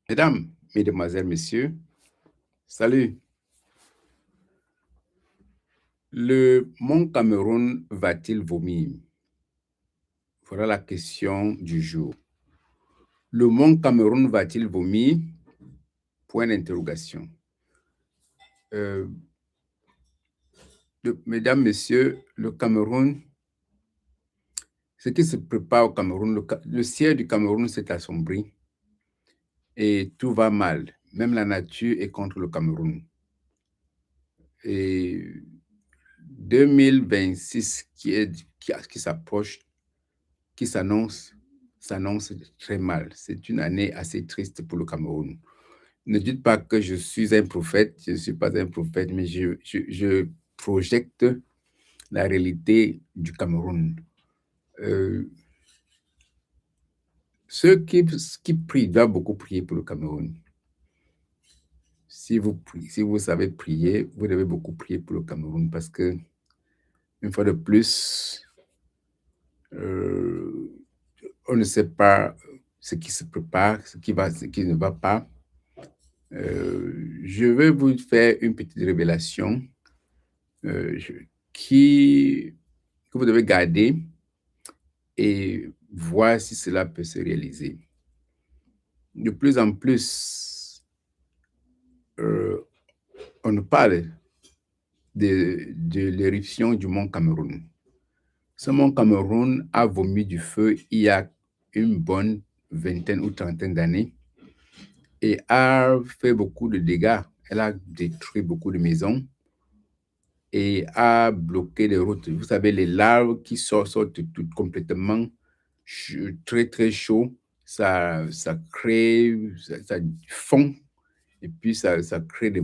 Mesdames, Mesdemoiselles, Messieurs, salut. Le mont Cameroun va-t-il vomir? Voilà la question du jour. Le mont Cameroun va-t-il vomir? Point d'interrogation. Mesdames, Messieurs, le Cameroun, ce qui se prépare au Cameroun, le ciel du Cameroun s'est assombri et tout va mal. Même la nature est contre le Cameroun. Et 2026 qui s'approche, qui s'annonce très mal. C'est une année assez triste pour le Cameroun. Ne dites pas que je suis un prophète, je ne suis pas un prophète, mais je projette la réalité du Cameroun. Ceux qui prient doivent beaucoup prier pour le Cameroun. Si vous savez prier, vous devez beaucoup prier pour le Cameroun parce que, une fois de plus, on ne sait pas ce qui se prépare, ce qui ne va pas. Je vais vous faire une petite révélation que vous devez garder et voir si cela peut se réaliser. De plus en plus, on nous parle de l'éruption du mont Cameroun. Ce mont Cameroun a vomi du feu il y a une bonne vingtaine ou trentaine d'années et a fait beaucoup de dégâts. Elle a détruit beaucoup de maisons et a bloqué les routes. Vous savez, les laves qui sortent tout complètement très, très chaud, ça crée, ça fond, et puis ça crée des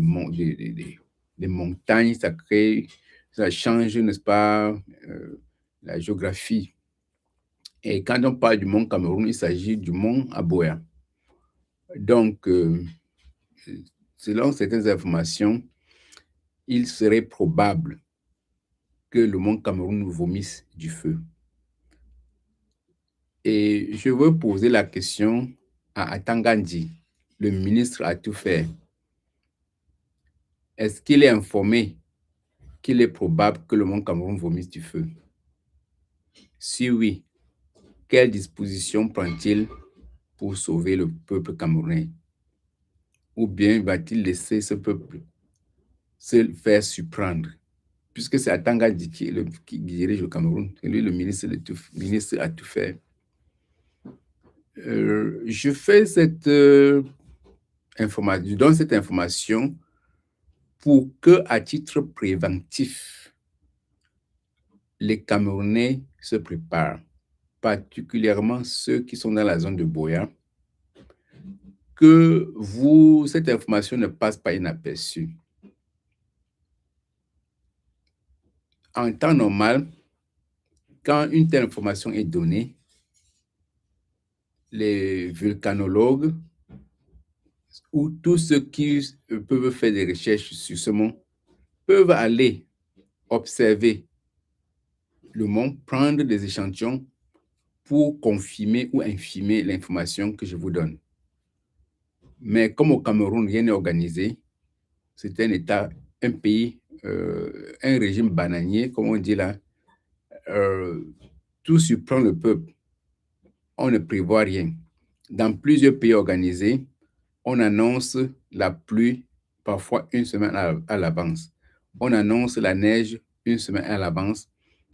montagnes, ça change, n'est-ce pas, la géographie. Et quand on parle du mont Cameroun, il s'agit du mont Aboya. Donc, selon certaines informations, il serait probable que le mont Cameroun vomisse du feu. Et je veux poser la question à Tangandi, le ministre à tout faire. Est-ce qu'il est informé qu'il est probable que le mont Cameroun vomisse du feu? Si oui, quelles dispositions prend-il pour sauver le peuple camerounais? Ou bien va-t-il laisser ce peuple se faire surprendre? Puisque c'est Tangandi qui dirige le Cameroun, c'est lui le ministre à tout faire. Je fais je donne cette information pour que, à titre préventif, les Camerounais se préparent, particulièrement ceux qui sont dans la zone de Boya, que cette information ne passe pas inaperçue. En temps normal, quand une telle information est donnée, les volcanologues ou tous ceux qui peuvent faire des recherches sur ce mont peuvent aller observer le mont, prendre des échantillons pour confirmer ou infirmer l'information que je vous donne. Mais comme au Cameroun, rien n'est organisé, c'est un pays, un régime bananier, comme on dit là, tout surprend le peuple. On ne prévoit rien. Dans plusieurs pays organisés, on annonce la pluie parfois une semaine à l'avance. On annonce la neige une semaine à l'avance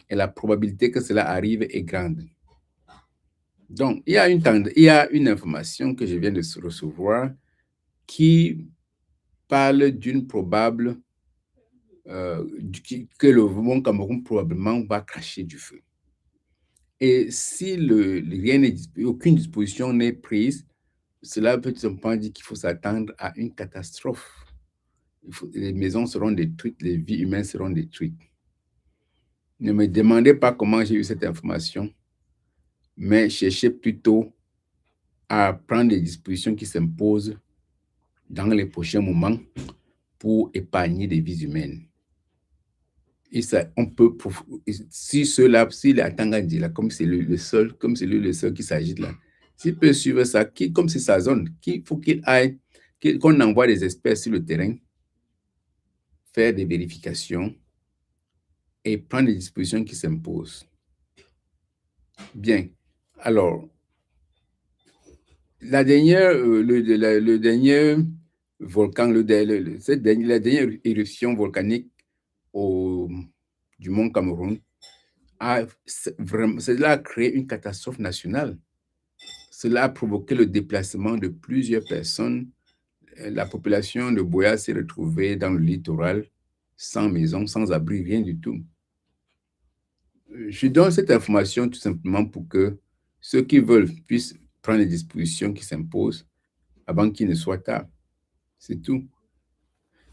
et la probabilité que cela arrive est grande. Donc, il y a une information que je viens de recevoir qui parle d'une probable que le mont Cameroun probablement va cracher du feu. Et si aucune disposition n'est prise, cela veut tout simplement dire qu'il faut s'attendre à une catastrophe. Les maisons seront détruites, les vies humaines seront détruites. Ne me demandez pas comment j'ai eu cette information, mais cherchez plutôt à prendre des dispositions qui s'imposent dans les prochains moments pour épargner des vies humaines. Et ça, on peut, si les Tangandi, là, comme c'est lui le seul qui s'agit là, S'il peut suivre ça, comme c'est sa zone, qu'il faut qu'il aille, qu'on envoie des experts sur le terrain, faire des vérifications et prendre les dispositions qui s'imposent. Bien. Alors, le dernier volcan, la dernière éruption volcanique au, du mont Cameroun, cela a créé une catastrophe nationale. Cela a provoqué le déplacement de plusieurs personnes. La population de Boya s'est retrouvée dans le littoral, sans maison, sans abri, rien du tout. Je donne cette information tout simplement pour que ceux qui veulent puissent prendre les dispositions qui s'imposent avant qu'il ne soit tard. C'est tout.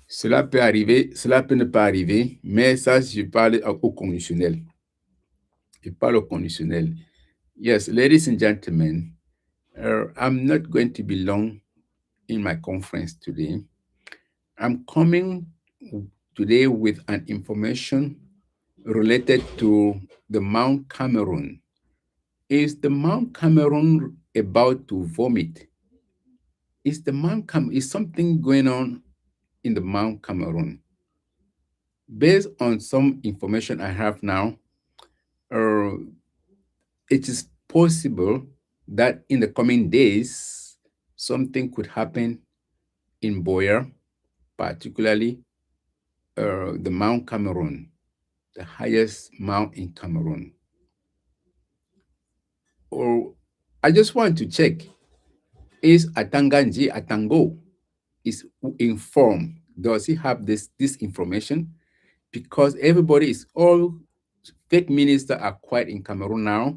Cela peut arriver, cela peut ne pas arriver, mais ça, je parle au conditionnel. Je parle au conditionnel. Yes, ladies and gentlemen, I'm not going to be long in my conference today. I'm coming today with an information related to the Mount Cameroon. Is the Mount Cameroon about to vomit? Is something going on in the Mount Cameroon? Based on some information I have now, uh, it is possible that in the coming days, something could happen in Boyer, particularly the Mount Cameroon, the highest mount in Cameroon. Or I just want to check, is Atanganji Atango is informed? Does he have this information? Because everybody is all fake ministers are quiet in Cameroon now,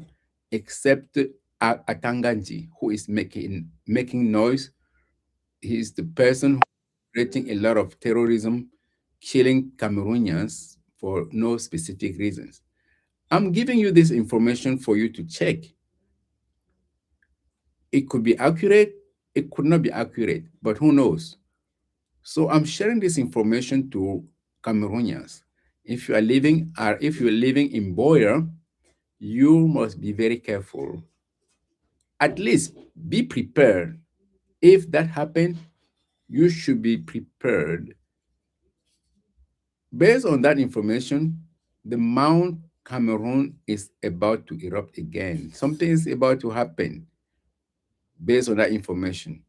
except Atanganji, who is making noise. He's the person who is creating a lot of terrorism, killing Cameroonians for no specific reasons. I'm giving you this information for you to check. It could be accurate, it could not be accurate, but who knows? So I'm sharing this information to Cameroonians. If you are living or if you're living in Boyer, you must be very careful. At least be prepared. If that happens, you should be prepared. Based on that information, the Mount Cameroon is about to erupt again. Something is about to happen based on that information.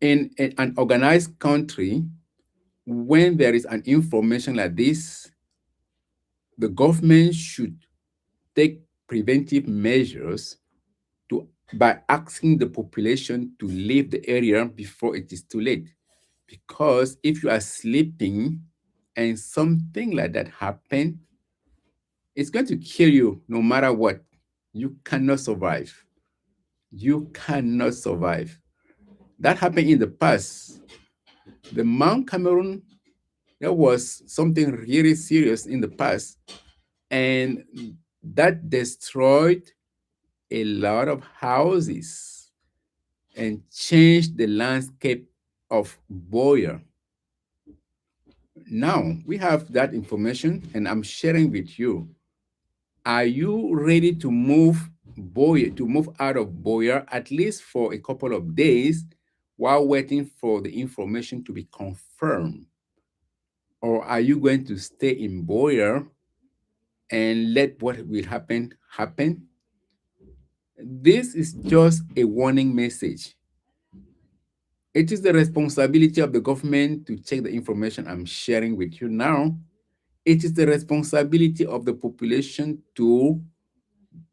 In an organized country, when there is an information like this, the government should take preventive measures by asking the population to leave the area before it is too late. Because if you are sleeping and something like that happens, it's going to kill you no matter what. You cannot survive. You cannot survive. That happened in the past. The Mount Cameroon, there was something really serious in the past, and that destroyed a lot of houses and changed the landscape of Boyer. Now we have that information and I'm sharing with you. Are you ready to move out of Boyer at least for a couple of days while waiting for the information to be confirmed? Or are you going to stay in Boyer and let what will happen happen? This is just a warning message. It is the responsibility of the government to check the information I'm sharing with you now. It is the responsibility of the population to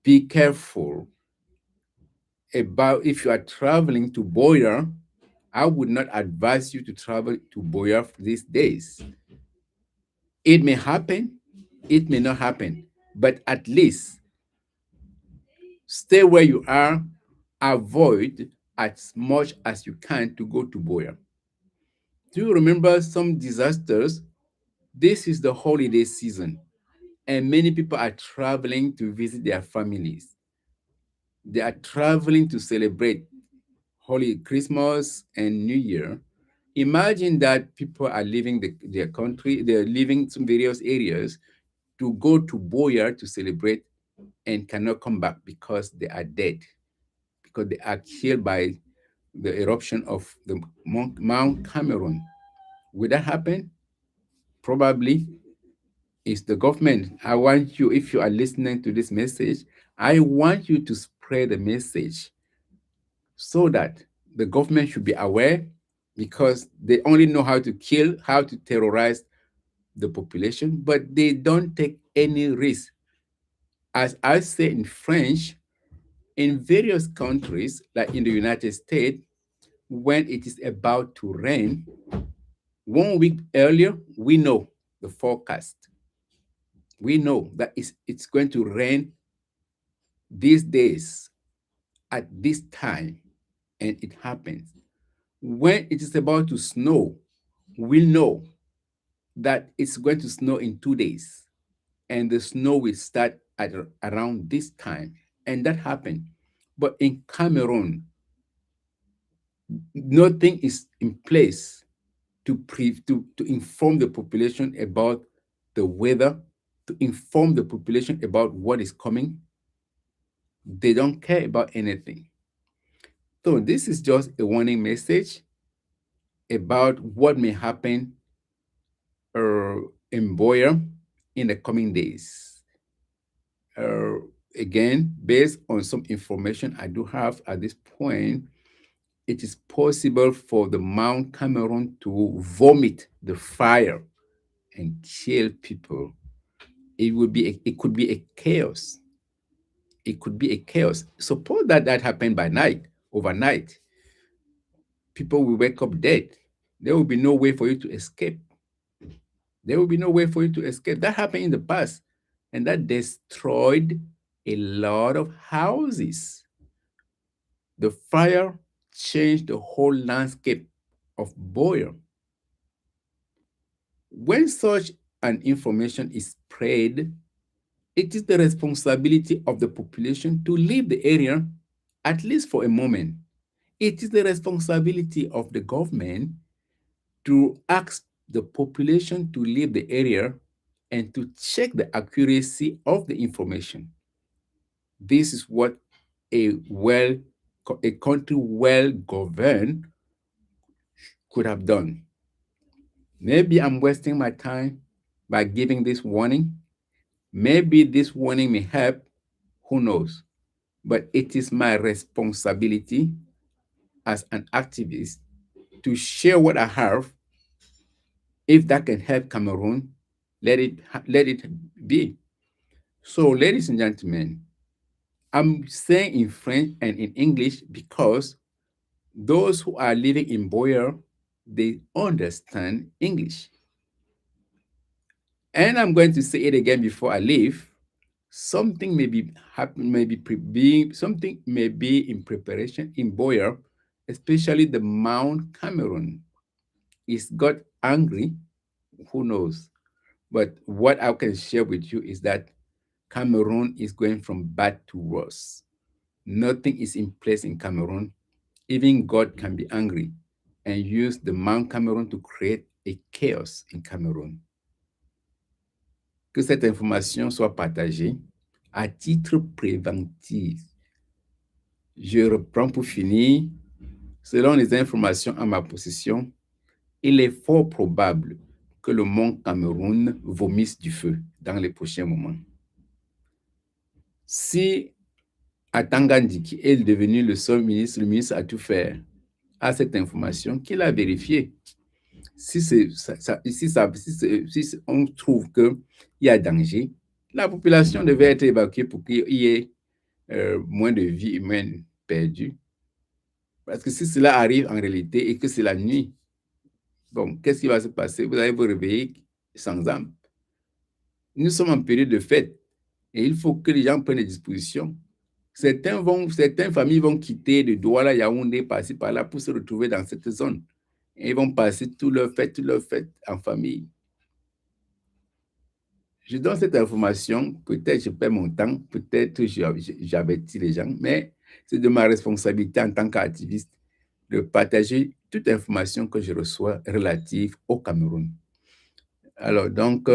be careful about if you are traveling to Boyer. I would not advise you to travel to Boyer these days. It may happen, it may not happen, but at least stay where you are, avoid as much as you can to go to Boyer. Do you remember some disasters? This is the holiday season, and many people are traveling to visit their families. They are traveling to celebrate Holy Christmas and New Year. Imagine that people are leaving their country, they're leaving some various areas to go to Boyer to celebrate and cannot come back because they are dead, because they are killed by the eruption of the Mount Cameroon. Will that happen? Probably. It's the government. I want you, if you are listening to this message, I want you to spread the message so that the government should be aware, because they only know how to kill, how to terrorize the population, but they don't take any risk. As I say in French, in various countries, like in the United States, when it is about to rain, 1 week earlier, we know the forecast. We know that it's going to rain these days at this time, and it happens. When it is about to snow, we know that it's going to snow in 2 days, and the snow will start at around this time, and that happened. But in Cameroon, nothing is in place to inform the population about the weather, to inform the population about what is coming. They don't care about anything. So this is just a warning message about what may happen in Boyer in the coming days. Uh, Again, based on some information I do have at this point, it is possible for the Mount Cameroon to vomit the fire and kill people. It could be a chaos. It could be a chaos. Suppose that happened by night, overnight. People will wake up dead. There will be no way for you to escape. There will be no way for you to escape. That happened in the past, and that destroyed a lot of houses. The fire changed the whole landscape of Boyer. When such an information is spread, it is the responsibility of the population to leave the area, at least for a moment. It is the responsibility of the government to ask the population to leave the area and to check the accuracy of the information. This is what a country well governed could have done. Maybe I'm wasting my time by giving this warning. Maybe this warning may help, who knows? But it is my responsibility as an activist to share what I have. If that can help Cameroon, let it be. So, ladies and gentlemen, I'm saying in French and in English because those who are living in Boyer, they understand English. And I'm going to say it again before I leave. Something may be happen, something may be in preparation in Boyer, especially the Mount Cameroon. Is God angry? Who knows? But what I can share with you is that Cameroon is going from bad to worse. Nothing is in place in Cameroon. Even God can be angry and use the Mount Cameroon to create a chaos in Cameroon. Que cette information soit partagée à titre préventif. Je reprends pour finir. Selon les informations à ma possession, il est fort probable que le mont Cameroun vomisse du feu dans les prochains moments. Si Atangandi, qui est devenu le seul ministre, le ministre à tout faire, a cette information, qu'il a vérifié. Si on trouve qu'il y a danger, la population devait être évacuée pour qu'il y ait moins de vies humaines perdues. Parce que si cela arrive en réalité et que c'est la nuit, bon, qu'est-ce qui va se passer? Vous allez vous réveiller sans âme. Nous sommes en période de fête et il faut que les gens prennent des dispositions. Certaines familles vont quitter de Douala, Yaoundé, passer par là pour se retrouver dans cette zone. Et ils vont passer tout leur fête en famille. Je donne cette information, peut-être je perds mon temps, peut-être j'avertis les gens, mais c'est de ma responsabilité en tant qu'activiste de partager toute information que je reçois relative au Cameroun. Alors, donc,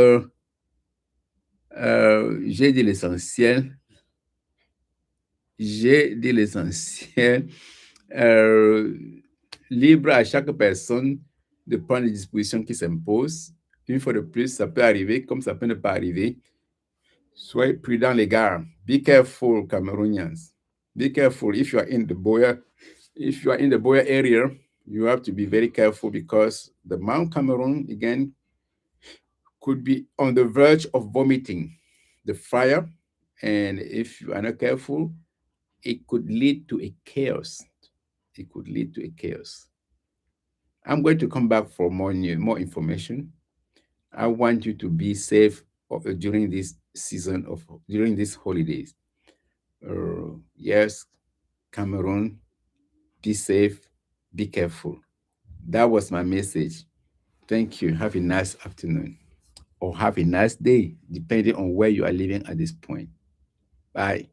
j'ai dit l'essentiel. J'ai dit l'essentiel. Euh, Libre à chaque personne de prendre les dispositions qui s'imposent. Une fois de plus, ça peut arriver comme ça peut ne pas arriver. Soyez prudents, les gars. Be careful, Cameroonians. Be careful if you are in the Boya. If you are in the Boya area, you have to be very careful because the Mount Cameroon again could be on the verge of vomiting the fire, and if you are not careful, it could lead to a chaos. It could lead to a chaos. I'm going to come back for more information. I want you to be safe during this season of during these holidays. Yes, Cameroon, be safe, be careful. That was my message. Thank you. Have a nice afternoon or have a nice day, depending on where you are living at this point. Bye.